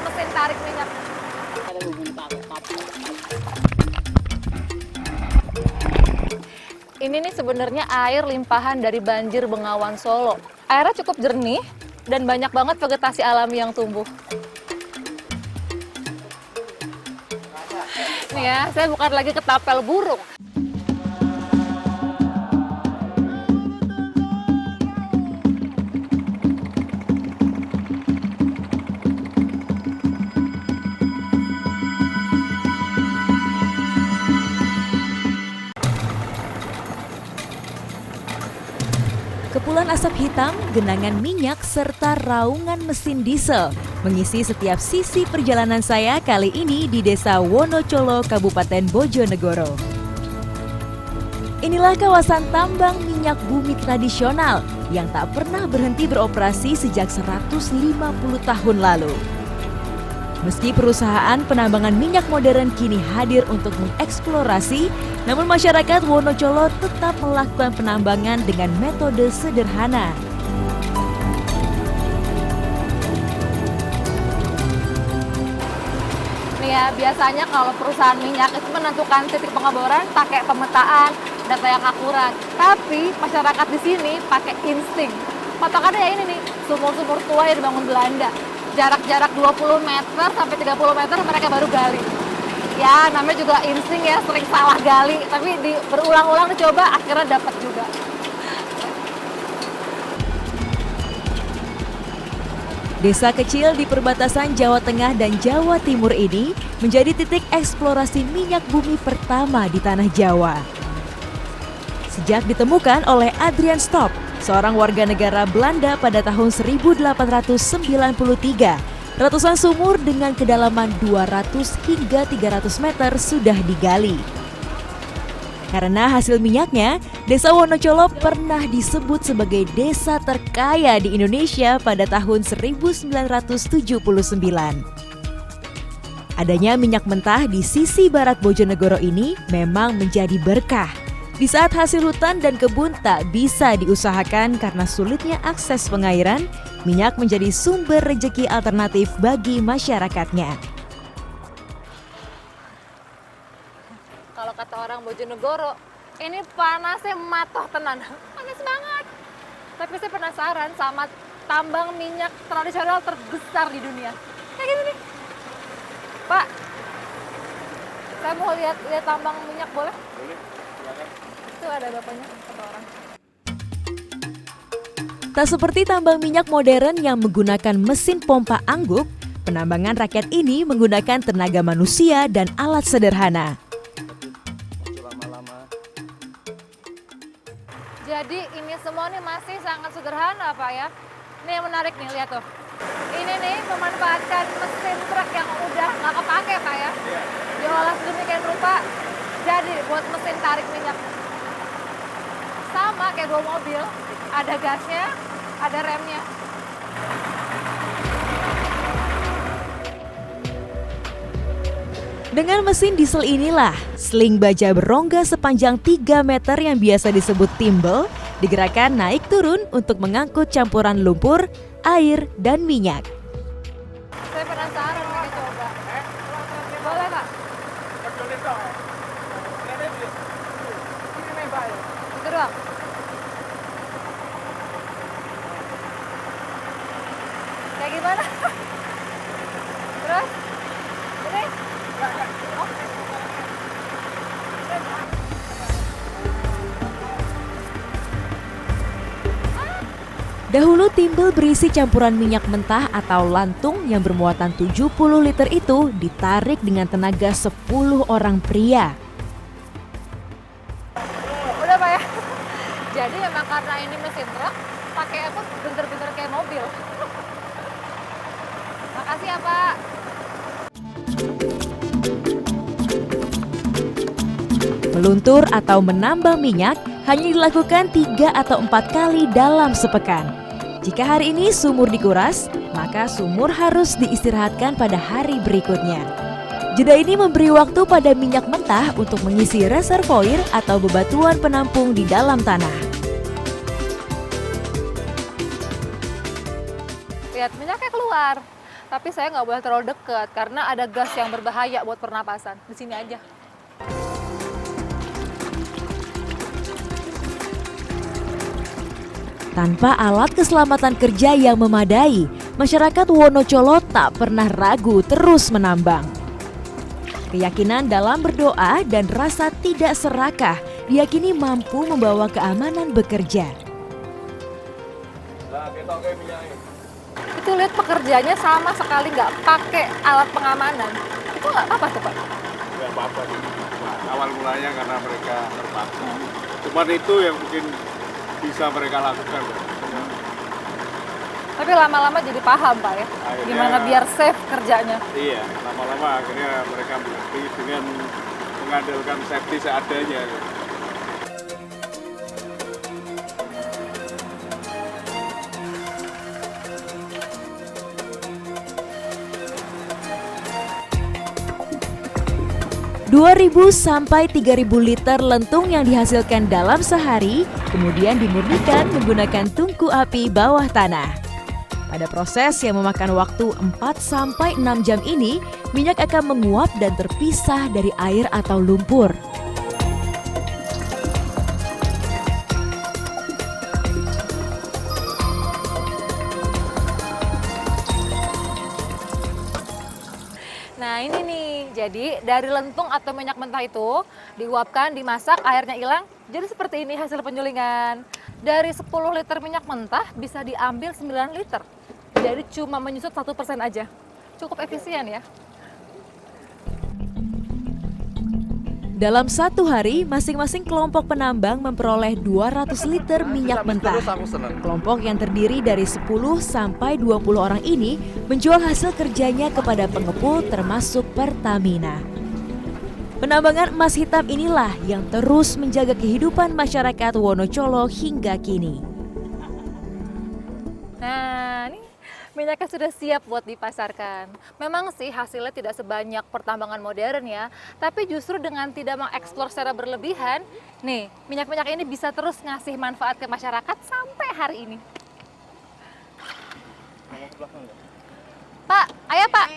mesin tarik minyak. Ini nih sebenarnya air limpahan dari banjir Bengawan Solo. Airnya cukup jernih dan banyak banget vegetasi alami yang tumbuh. Nih ya, saya bukan lagi ketapel burung. Kepulan asap hitam, genangan minyak, serta raungan mesin diesel mengisi setiap sisi perjalanan saya kali ini di Desa Wonocolo, Kabupaten Bojonegoro. Inilah kawasan tambang minyak bumi tradisional yang tak pernah berhenti beroperasi sejak 150 tahun lalu. Meski perusahaan penambangan minyak modern kini hadir untuk mengeksplorasi, namun masyarakat Wonocolo tetap melakukan penambangan dengan metode sederhana. Nih ya, biasanya kalau perusahaan minyak itu menentukan titik pengeboran pakai pemetaan, data yang akurat. Tapi masyarakat di sini pakai insting. Patokannya ya ini nih, sumur-sumur tua yang dibangun Belanda. Jarak-jarak 20 meter sampai 30 meter mereka baru gali. Ya, namanya juga insting ya, sering salah gali. Tapi berulang-ulang dicoba, akhirnya dapat juga. Desa kecil di perbatasan Jawa Tengah dan Jawa Timur ini menjadi titik eksplorasi minyak bumi pertama di tanah Jawa. Sejak ditemukan oleh Adrian Stop, seorang warga negara Belanda pada tahun 1893, ratusan sumur dengan kedalaman 200 hingga 300 meter sudah digali. Karena hasil minyaknya, Desa Wonocolo pernah disebut sebagai desa terkaya di Indonesia pada tahun 1979. Adanya minyak mentah di sisi barat Bojonegoro ini memang menjadi berkah. Di saat hasil hutan dan kebun tak bisa diusahakan karena sulitnya akses pengairan, minyak menjadi sumber rejeki alternatif bagi masyarakatnya. Kalau kata orang Bojonegoro, ini panasnya matoh tenan. Panas banget. Tapi saya penasaran sama tambang minyak tradisional terbesar di dunia. Kayak gini nih. Pak, saya mau lihat tambang minyak, boleh? Boleh, silakan. Itu ada bapaknya, kata orang. Tak seperti tambang minyak modern yang menggunakan mesin pompa angguk, penambangan rakyat ini menggunakan tenaga manusia dan alat sederhana. Jadi ini semua nih masih sangat sederhana Pak ya. Ini yang menarik nih, lihat tuh. Ini nih memanfaatkan mesin truk yang udah nggak kepake Pak ya. Diolah sedemikian rupa jadi buat mesin tarik minyak. Sama kayak bawa mobil, ada gasnya, ada remnya. Dengan mesin diesel inilah, sling baja berongga sepanjang 3 meter yang biasa disebut timbel digerakkan naik turun untuk mengangkut campuran lumpur, air, dan minyak. Saya penasaran pengen coba. Boleh Pak? Itu doang? Kayak gimana? Terus? Ini? Dahulu timbel berisi campuran minyak mentah atau lantung yang bermuatan 70 liter itu ditarik dengan tenaga 10 orang pria. Udah Pak ya? Jadi memang karena ini mesin truk, pakai apa? Bener-bener kayak mobil. Makasih ya Pak. Meluntur atau menambang minyak hanya dilakukan 3 atau 4 kali dalam sepekan. Jika hari ini sumur dikuras, maka sumur harus diistirahatkan pada hari berikutnya. Jeda ini memberi waktu pada minyak mentah untuk mengisi reservoir atau bebatuan penampung di dalam tanah. Lihat minyaknya keluar. Tapi saya nggak boleh terlalu dekat karena ada gas yang berbahaya buat pernapasan. Di sini aja. Tanpa alat keselamatan kerja yang memadai, masyarakat Wonocolo tak pernah ragu terus menambang. Keyakinan dalam berdoa dan rasa tidak serakah diyakini mampu membawa keamanan bekerja. Itu lihat pekerjanya sama sekali nggak pakai alat pengamanan. Itu nggak apa-apa tuh Pak? Nggak apa-apa sih. Awal mulanya karena mereka terpaksa. Cuman itu yang mungkin bisa mereka lakukan. Tapi lama-lama jadi paham Pak ya, gimana biar safe kerjanya. Iya, lama-lama akhirnya mereka mengerti dengan mengandalkan safety seadanya. 2.000 sampai 3.000 liter lentung yang dihasilkan dalam sehari kemudian dimurnikan menggunakan tungku api bawah tanah. Pada proses yang memakan waktu 4 sampai 6 jam ini, minyak akan menguap dan terpisah dari air atau lumpur. Nah ini nih, jadi dari lentung atau minyak mentah itu diuapkan, dimasak, airnya hilang. Jadi seperti ini hasil penyulingan. Dari 10 liter minyak mentah bisa diambil 9 liter. Jadi cuma menyusut 1% aja. Cukup efisien ya. Dalam satu hari, masing-masing kelompok penambang memperoleh 200 liter minyak mentah. Kelompok yang terdiri dari 10 sampai 20 orang ini menjual hasil kerjanya kepada pengepul termasuk Pertamina. Penambangan emas hitam inilah yang terus menjaga kehidupan masyarakat Wonocolo hingga kini. Nah, ini minyaknya sudah siap buat dipasarkan. Memang sih hasilnya tidak sebanyak pertambangan modern ya, tapi justru dengan tidak mengeksplor secara berlebihan, nih minyak-minyak ini bisa terus ngasih manfaat ke masyarakat sampai hari ini. Pak, ayo Pak.